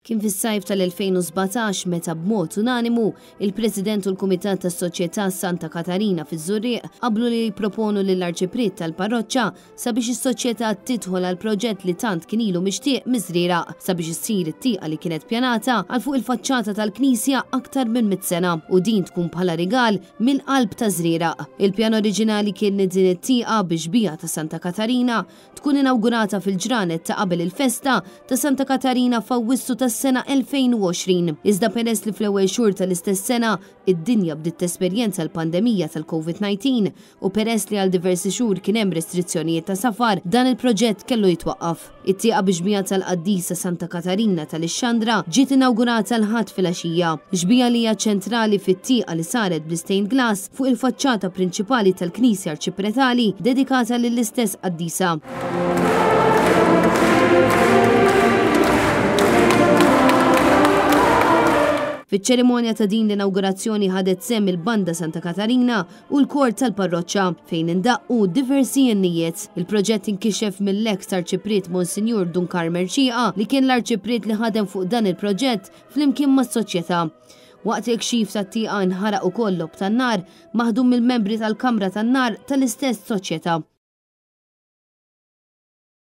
Kien fis-sajf tal-2017 meta b'mod unanimu il-President u l-Kumitat tas-Soċjetà Santa Katarina fiż-Żurrieq qablu li jipproponu lill-Arċipriet tal-Parroċċa sabiex is-soċjetà tidħol għal proġett li tant kien ilu mixtieq miżrieraq sabiex issir it-tieqa li kienet pjanata għal fuq il-faċċata tal-Knisja aktar minn 100 sena u din tkun bħala rigal mill-qalb ta' Żrieraq. Il-pjan oriġinali kien li din it-tieqa biex bija ta' Santa Katarina tkun inawgurata fil-ġranet ta' qabel il-festa ta' Santa Katarina f'Awwissu tas-sena 2020. Iżda peress li fl-ewwel xhur tal-istess sena id-dinja bdiet tesperjenza l-pandemija tal-COVID-19 u peress li għal diversi xhur kien hemm restrizzjonijiet ta' safar, dan il-proġett kellu jitwaqqaf. It-tieqa bixbija tal-Qaddisa Santa Katarina tal-Ixxandra ġiet inawgurata l-ħadd filgħaxija. Xbija li hija ċentrali fit-tieqa li saret bl-stained glass fuq il-faċċata prinċipali tal-Knisja Arċipretali dedikata lill-istess Qaddisa. Fiċ-ċerimonja ta' din l-inawgurazzjoni ħadet semm il-Banda Santa Katarina u l-Kor tal-Parroċċa fejn indaqqu diversi jennijiet. Il-proġett inkixef mill-eks Arċipriet Monsinjur Dunkar Merċieqa li kien l-Arċipriet li ħadem fuq dan il-proġett flimkien mas-soċjetà. Waqt il-kxif tat-tieqa nħaraq ukoll lob tan-nar maħdum mill-membri tal-Kamra tan-Nar tal-istess soċjetà.